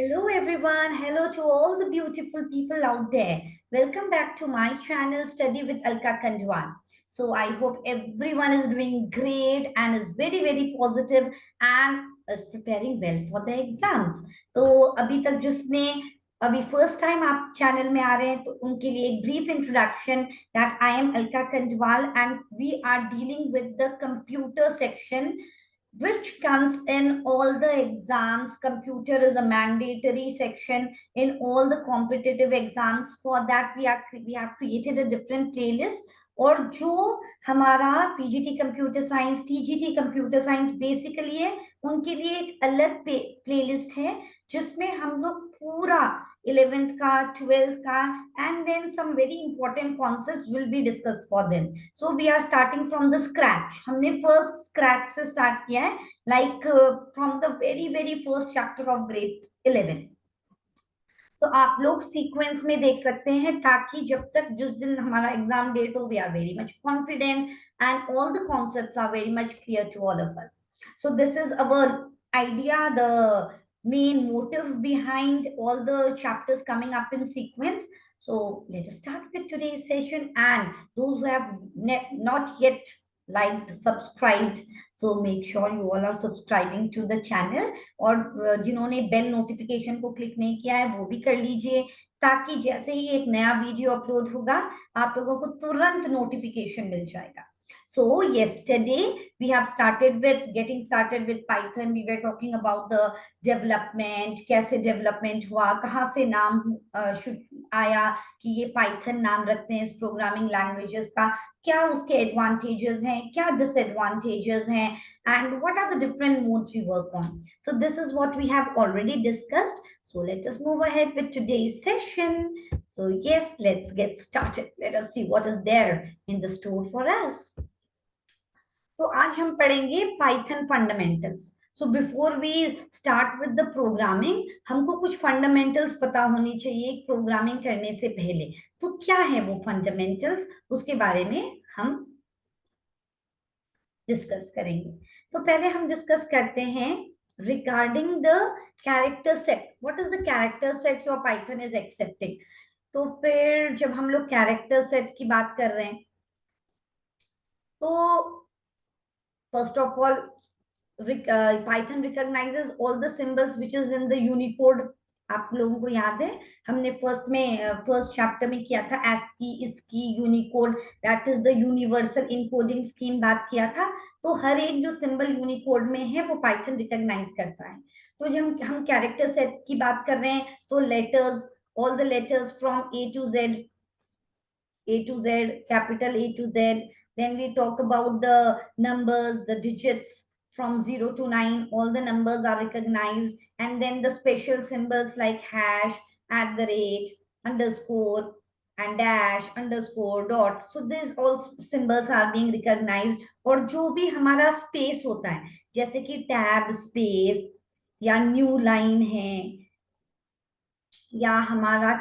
Hello everyone, hello to all the beautiful people out there. Welcome back to my channel Study with Alka Kandwal. So I hope everyone is doing great and is very positive and is preparing well for the exams. तो अभी तक जिसने अभी first time आप channel में आ रहे हैं तो उनके लिए एक brief introduction that I am Alka Kandwal and we are dealing with the computer section which comes in all the exams. Computer is a mandatory section in all the competitive exams. For that we have created a different playlist. और जो हमारा PGT computer science TGT computer science basically है उनके लिए एक अलग playlist है जिसमें हम लोग पूरा 11th का 12th का and then some very important concepts will be discussed for them. So we are starting from the scratch. हमने first scratch से start किया है like from the very first chapter of grade 11. So आप लोग sequence में देख सकते हैं ताकि जब तक जिस दिन हमारा एग्जाम डेट हो we are very much confident and all the concepts are very much clear to all of us. So this is our idea, the main motive behind all the chapters coming up in sequence. So let us start with today's session, and those who have not yet liked, subscribed, so make sure you all are subscribing to the channel. और जिन्होंने bell notification को click नहीं किया है वो भी कर लीजिए ताकि जैसे ही एक नया वीडियो अपलोड होगा आप लोगों को तुरंत नोटिफिकेशन मिल जाएगा. So yesterday we have started with getting started with Python. We were talking about the development, कैसे development हुआ, कहाँ से नाम आया कि ये Python नाम रखते हैं इस प्रोग्रामिंग लैंग्वेजेस का, क्या उसके एडवांटेजेस हैं, क्या डिसएडवांटेजेस हैं, and what are the different modes we work on. So this is what we have already discussed. So let us move ahead with today's session. So yes, let's get started. Let us see what is there in the store for us. तो आज हम पढ़ेंगे Python fundamentals. So before we start with the programming हमको कुछ fundamentals पता होनी चाहिए programming करने से पहले. तो क्या है वो फंडामेंटल्स, उसके बारे में हम डिस्कस करेंगे. तो पहले हम डिस्कस करते हैं regarding the character set. What is the character set your Python is accepting. तो फिर जब हम लोग कैरेक्टर सेट की बात कर रहे हैं तो first of all Python recognizes all the symbols which is in the Unicode. आप लोगों को याद है हमने फर्स्ट चैप्टर में किया था ASCII, इसकी Unicode, that is the universal encoding scheme बात किया था. तो हर एक जो सिंबल यूनिकोड में है वो पाइथन रिकॉग्नाइज करता है. तो जब हम कैरेक्टर सेट की बात कर रहे हैं तो letters, all the letters from A to Z, capital A to Z. Then we talk about the numbers, the digits from 0 to 9, all the numbers are recognized. And then the special symbols like hash, at the rate, underscore, and dash, underscore, dot. So these all symbols are being recognized. और जो भी हमारा space होता है जैसे कि tab space या new line है या हमारा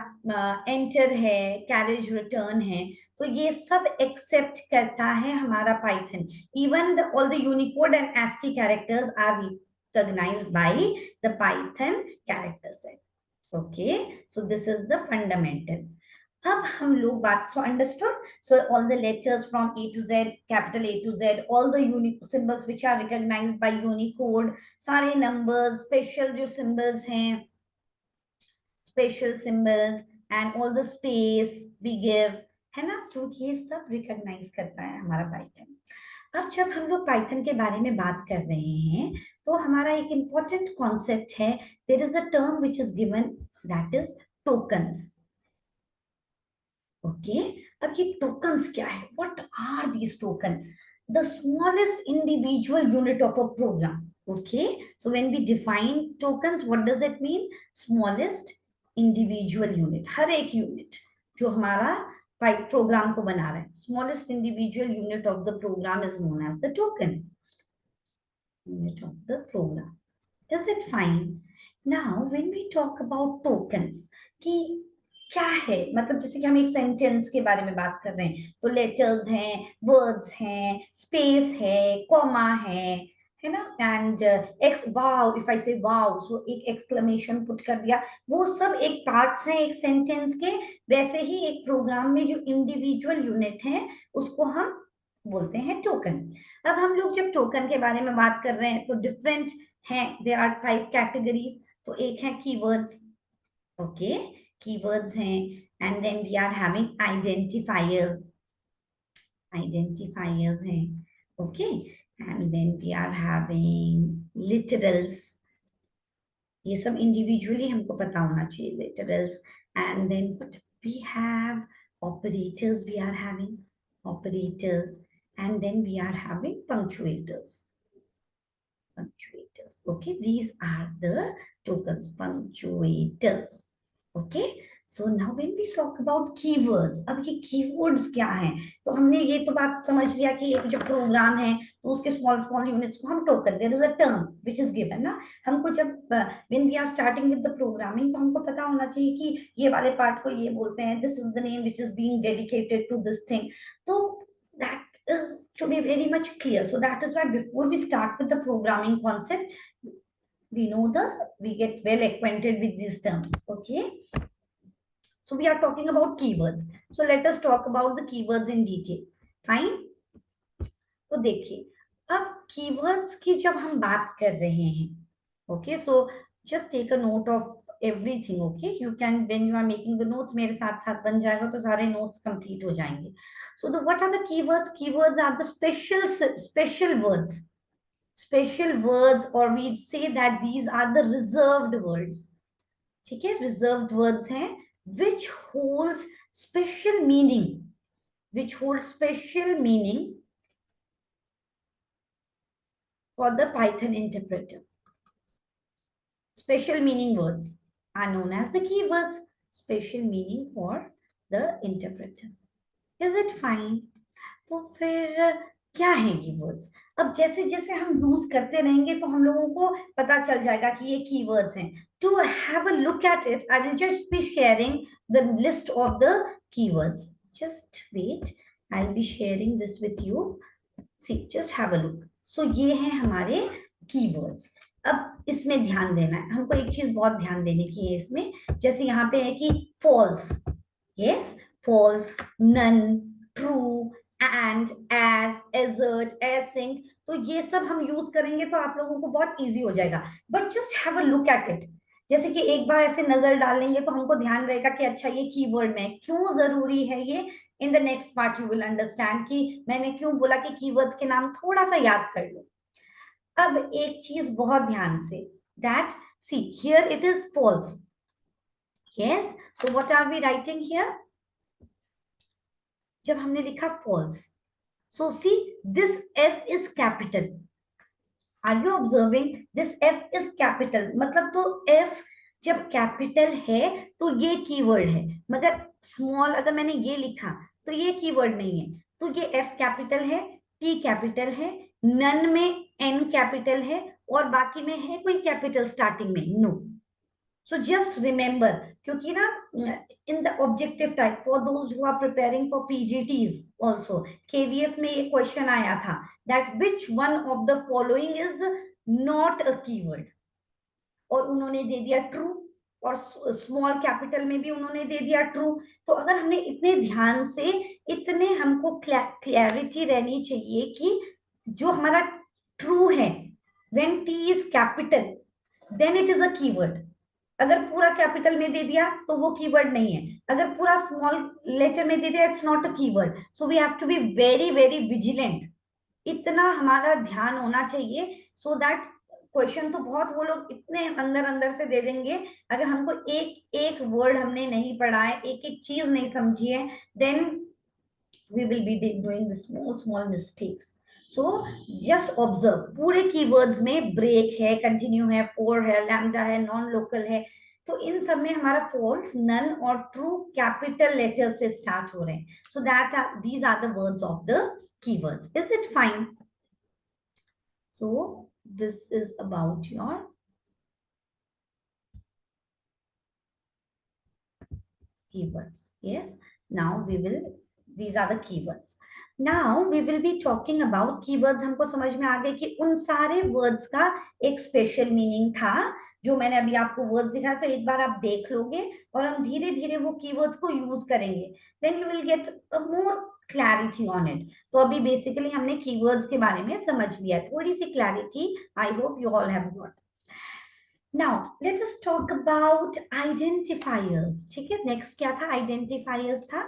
एंटर है, कैरेज रिटर्न है, तो ये सब एक्सेप्ट करता है हमारा Python. Even all the Unicode and ASCII characters are recognised by the Python character set. Okay, so this is the fundamental. अब हम लोग बात so understood. So all the letters from A to Z, capital A to Z, all the unique symbols which are recognised by Unicode, सारे numbers, special जो symbols हैं, special symbols, and all the space we give, है ना. तो ये सब recognise करता है हमारा पाइथन. अब जब हम लोग पाइथन के बारे में बात कर रहे हैं तो हमारा एक इंपॉर्टेंट कॉन्सेप्ट है. There is a term which is given, that is tokens. Okay, अब ये टोकन्स क्या है, what are these token? The smallest individual unit of a program. Okay, so when we define tokens, what does it mean? Smallest individual unit. हर एक unit जो हमारा programme को बना रहा है, smallest individual unit of the program is known as the token. Unit of the program. Is it fine? Now when we talk about tokens, कि क्या है, मतलब जैसे कि हम एक सेंटेंस के बारे में बात कर रहे हैं तो लेटर्स हैं, वर्ड्स हैं, स्पेस है, कॉमा है, है ना, and x wow, if I से वाओ सो एक एक्सक्लेमेशन पुट कर दिया। वो सब एक पार्ट्स हैं एक सेंटेंस के। वैसे ही एक प्रोग्राम में जो इंडिविजुअल यूनिट है उसको हम बोलते हैं टोकन। अब हम लोग जब टोकन के बारे में बात कर रहे हैं तो डिफरेंट हैं, देयर आर 5 कैटेगरीज। तो एक है कीवर्ड्स, ओके, कीवर्ड्स हैं, and then we are having identifiers, identifiers हैं, okay, and then we are having literals. ये सब इंडिविजुअली हमको पता होना चाहिए, literals. And then we have operators, we are having operators, and then we are having punctuators, punctuators. Okay, these are the tokens, punctuators. Okay, so now when we talk about keywords, अब ये keywords क्या हैं? तो हमने ये तो बात समझ लिया कि एक जब प्रोग्राम है तो उसके स्मॉल स्मॉल यूनिट्स को हम token, there is a term which is given ना। हमको जब when we are starting with the programming तो हमको पता होना चाहिए कि ये वाले पार्ट को ये बोलते हैं, this is the name which is being dedicated to this thing. तो that is to be very much clear. So that is why before we start with the programming concept, we get well acquainted with these terms. Okay. So we are talking about keywords. So let us talk about the keywords in detail. Fine. तो देखिए अब keywords की जब हम बात कर रहे हैं, okay, so just take a note of everything. Okay, you can when you are making the notes मेरे साथ साथ बन जाएगा तो सारे नोट्स कंप्लीट हो जाएंगे। So the what are the keywords? Keywords are the special words, special words, or we say that these are the reserved words। ठीक है, reserved words हैं which holds special meaning, which holds special meaning for the Python interpreter। Special meaning words are known as the keywords, special meaning for the interpreter। Is it fine? तो फिर क्या है keywords? अब जैसे जैसे हम use करते रहेंगे तो हम लोगों को पता चल जाएगा कि ये कीवर्ड्स हैं। To have a look at it I will just be sharing the list of the keywords. Just wait, I will be sharing this with you. See, just have a look. So ये हैं हमारे keywords. अब इसमें ध्यान देना है हमको, एक चीज बहुत ध्यान देने की है इसमें। जैसे यहाँ पे है कि false, yes, false, none, true, and, as, assert, async. तो ये सब हम यूज करेंगे तो आप लोगों को बहुत इजी हो जाएगा। But just have a look at it. जैसे कि एक बार ऐसे नजर डालेंगे तो हमको ध्यान रहेगा कि अच्छा ये कीवर्ड में क्यों जरूरी है ये। In the next part you will understand कि मैंने क्यों बोला कि कीवर्ड्स के नाम थोड़ा सा याद कर लो। अब एक चीज बहुत ध्यान से, that see here it is false, yes, so what are we writing here? जब हमने लिखा false, so see this F is capital. Are you observing? This F is capital, मतलब तो एफ जब कैपिटल है तो ये कीवर्ड है, मगर स्मॉल अगर मैंने ये लिखा तो ये कीवर्ड नहीं है। तो ये एफ कैपिटल है, टी कैपिटल है, नन में एन कैपिटल है, और बाकी में है कोई कैपिटल स्टार्टिंग में? नो। सो जस्ट रिमेंबर, क्योंकि ना in the objective type for those who are preparing for PGTs also, KVS में ये क्वेश्चन आया था that which one of the following is not a keyword, और उन्होंने दे दिया ट्रू, और स्मॉल कैपिटल में भी उन्होंने दे दिया ट्रू। तो अगर हमने इतने ध्यान से, इतने हमको क्लैरिटी रहनी चाहिए कि जो हमारा ट्रू है, when T is capital then it is a keyword. अगर पूरा कैपिटल में दे दिया तो वो कीवर्ड नहीं है, अगर पूरा स्मॉल लेटर में दे दिया it's not a keyword. So we have to be very very vigilant. इतना हमारा ध्यान होना चाहिए सो दैट क्वेश्चन तो बहुत वो लोग इतने अंदर अंदर से दे देंगे, अगर हमको एक एक वर्ड हमने नहीं पढ़ा है, एक एक चीज नहीं समझी है, then we will be doing the small small mistakes. So just observe, पूरे कीवर्ड्स में ब्रेक है, कंटिन्यू है, फोर है, लैम्डा है, नॉन लोकल है। तो इन सब में हमारा फॉल्स, नन और ट्रू कैपिटल लेटर से स्टार्ट हो रहे हैं। So that are these are the words of the keywords। Is it fine? So this is about your keywords। Yes, now we will, these are the keywords। Now we will be talking about keywords. हमको समझ में आ गए कि उन सारे words का एक special meaning था जो मैंने अभी आपको वर्ड्स दिखाया, तो एक बार आप देख लोगे और हम धीरे धीरे वो कीवर्ड्स को यूज करेंगे, then we will get more clarity on it. तो अभी बेसिकली हमने कीवर्ड्स के बारे में समझ लिया, थोड़ी सी clarity I hope you all have got. Now let us talk about identifiers. ठीक है, नेक्स्ट क्या था? आइडेंटिफायर्स था।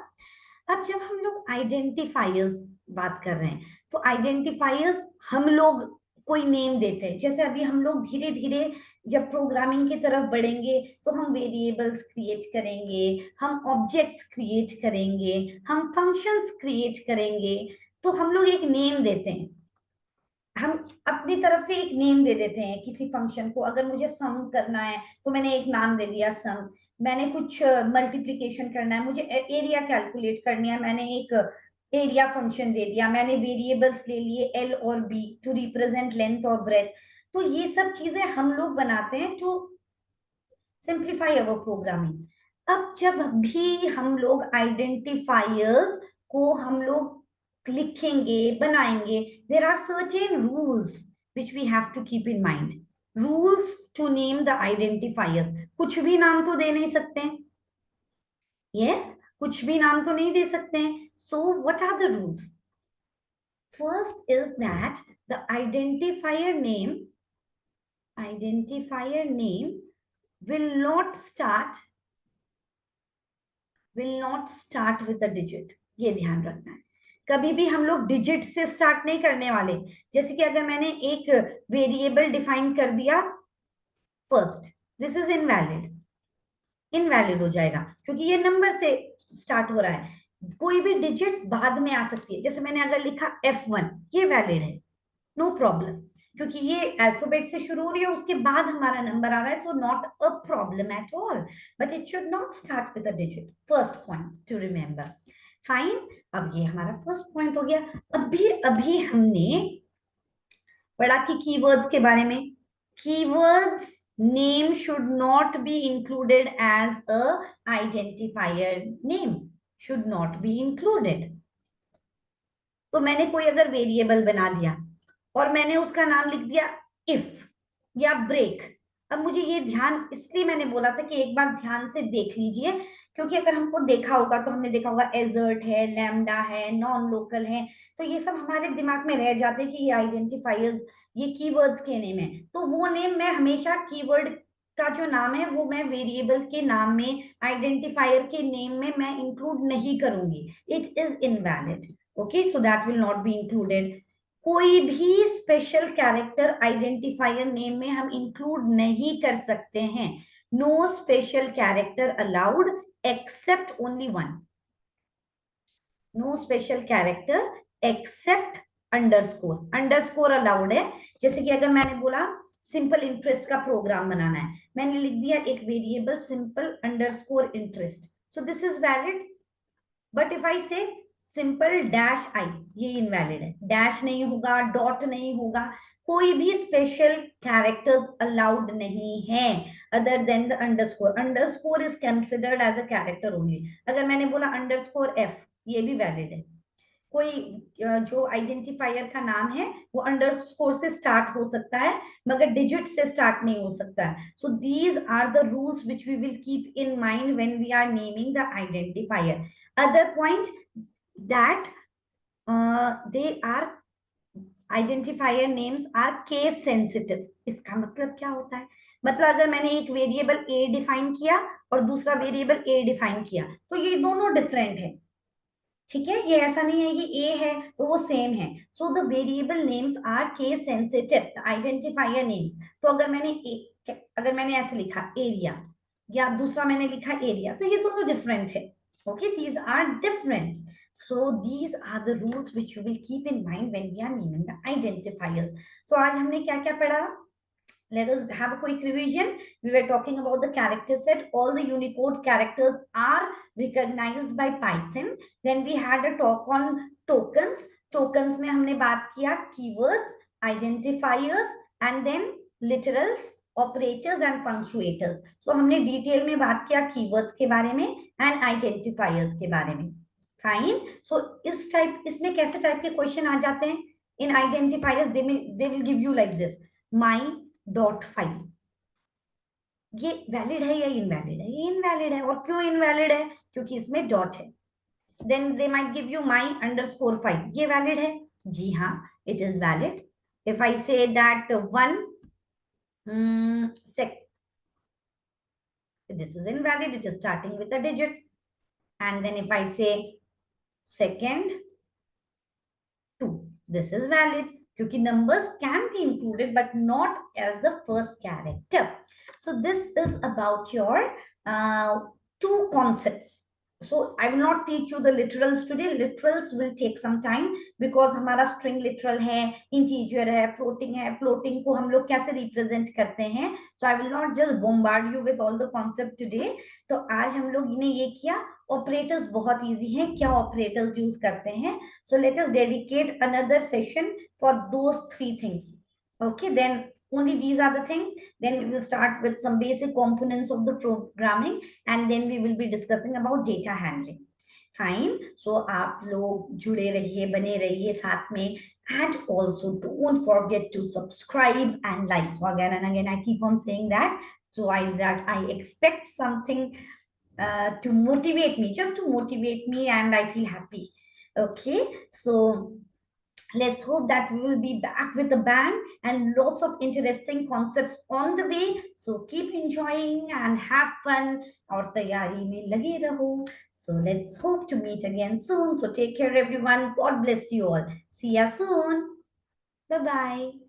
अब जब हम लोग आइडेंटिफायर्स बात कर रहे हैं, तो आइडेंटिफायर्स हम लोग कोई नेम देते हैं। जैसे अभी हम लोग धीरे धीरे जब प्रोग्रामिंग की तरफ बढ़ेंगे तो हम वेरिएबल्स क्रिएट करेंगे, हम ऑब्जेक्ट्स क्रिएट करेंगे, हम फंक्शंस क्रिएट करेंगे, तो हम लोग एक नेम देते हैं। हम अपनी तरफ से एक नेम दे देते हैं किसी फंक्शन को। अगर मुझे सम करना है तो मैंने एक नाम दे दिया सम। मैंने कुछ मल्टीप्लिकेशन करना है, मुझे एरिया कैलकुलेट करनी है, मैंने एक एरिया फंक्शन दे दिया। मैंने वेरिएबल्स ले लिए एल और बी टू रिप्रेजेंट लेंथ और ब्रेथ। तो ये सब चीजें हम लोग बनाते हैं टू सिंप्लीफाई अवर प्रोग्रामिंग। अब जब भी हम लोग आइडेंटिफायर्स को हम लोग लिखेंगे बनाएंगे, there are certain rules which we have to keep in mind. Rules to name the identifiers. कुछ भी नाम तो दे नहीं सकते हैं, यस, कुछ भी नाम तो नहीं दे सकते हैं। So what are the rules? First is that the identifier name will not start with a digit। ये ध्यान रखना है, कभी भी हम लोग डिजिट से स्टार्ट नहीं करने वाले। जैसे कि अगर मैंने एक वेरिएबल डिफाइन कर दिया फर्स्ट, दिस इज इनवैलिड हो जाएगा क्योंकि ये नंबर से स्टार्ट हो रहा है। कोई भी डिजिट बाद में आ सकती है। जैसे मैंने अगर लिखा F1, ये वैलिड है, नो प्रॉब्लम, क्योंकि ये अल्फाबेट से शुरू हो रही है, उसके बाद हमारा नंबर आ रहा है, so not a problem at all. But it should not start with a digit, first point two remember. Fine, अब ये हमारा फर्स्ट पॉइंट हो गया। अभी अभी हमने पढ़ा कि कीवर्ड्स के बारे में। Keywords name should not be included as a identifier name, should not be included. तो मैंने कोई अगर वेरिएबल बना दिया और मैंने उसका नाम लिख दिया इफ या ब्रेक। अब मुझे ये ध्यान, इसलिए मैंने बोला था कि एक बार ध्यान से देख लीजिए, क्योंकि अगर हमको देखा होगा तो हमने देखा होगा एजर्ट है, लैम्डा है, नॉन लोकल है, तो ये सब हमारे दिमाग में रह जाते हैं कि ये आइडेंटिफायर्स, ये कीवर्ड्स के नेम है। तो वो नेम मैं हमेशा कीवर्ड का जो नाम है वो मैं वेरिएबल के नाम में, आइडेंटिफायर के नेम में मैं इंक्लूड नहीं करूंगी। It is invalid, okay, so that will not be included. कोई भी स्पेशल कैरेक्टर आइडेंटिफायर नेम में हम इंक्लूड नहीं कर सकते हैं। No special character allowed except only one. No special character except underscore. Underscore allowed है। जैसे कि अगर मैंने बोला सिंपल इंटरेस्ट का प्रोग्राम बनाना है, मैंने लिख दिया एक variable simple underscore interest, so this is valid. But if I say simple dash I, ये इनवैलिड है। डैश नहीं होगा, डॉट नहीं होगा, कोई भी स्पेशल कैरेक्टर्स अलाउड नहीं है other than the underscore. Underscore is considered as a character only. अगर मैंने बोला अंडरस्कोर एफ, ये भी वैलिड है। कोई जो आइडेंटिफायर का नाम है वो अंडरस्कोर से स्टार्ट हो सकता है मगर डिजिट से स्टार्ट नहीं हो सकता है। So these are the rules which we will keep in mind when we are naming the identifier. Other point that they are identifier names are case sensitive. इसका मतलब क्या होता है? मतलब अगर मैंने एक वेरिएबल ए डिफाइन किया और दूसरा वेरिएबल ए डिफाइन किया तो ये दोनों डिफरेंट है। ठीक है, ये ऐसा नहीं है कि ए है तो वो सेम है। So the variable names are case sensitive identifier names. तो अगर मैंने ऐसे लिखा एरिया या दूसरा मैंने लिखा एरिया, तो ये दोनों डिफरेंट है। Okay, these are different. So these are the rules which you will keep in mind when we are naming the identifiers. So आज हमने क्या क्या पढ़ा? Let us have a quick revision. We were talking about the character set. All the Unicode characters are recognized by Python. Then we had a talk on tokens. Tokens में हमने बात किया keywords, identifiers, and then literals, operators and punctuators. So हमने detail में बात किया keywords के बारे में and identifiers के बारे में. फाइन. सो इसमें कैसे टाइप के क्वेश्चन आ जाते हैं? In identifiers they will give you like this, my dot five. ये वैलिड है या इनवैलिड है? ये इनवैलिड है. और क्यों इनवैलिड है? क्योंकि इसमें डॉट है. Then they might give you my underscore five. ये वैलिड है? जी हाँ, it is valid. If I say that one sec, this is invalid. It is starting with a digit. And then if I say second two, this is valid, क्योंकि numbers can be included but not as the first character. So this is about your two concepts. So I will not teach you the literals today. Literals will take some time because हमारा string literal है, integer है, floating है. Floating को हम लोग कैसे represent करते हैं? So I will not just bombard you with all the concept today. तो आज हम लोग ने ये किया. ऑपरेटर्स बहुत इजी हैं. क्या ऑपरेटर्स यूज करते हैं? So let us dedicate another session for those three things. Okay, then only these are the things. Then we will start with some basic components of the programming, and then we will be discussing about data handling. Fine. So आप लोग जुड़े रहिए, बने रहिए साथ में, and also don't forget to subscribe and like. So again and again, I keep on saying that. So I expect something to motivate me, just to motivate me, and I feel happy. Okay, so let's hope that we will be back with a bang and lots of interesting concepts on the way. So keep enjoying and have fun. और तैयारी में लगे रहो. So let's hope to meet again soon. So take care everyone. God bless you all. See ya soon. Bye bye.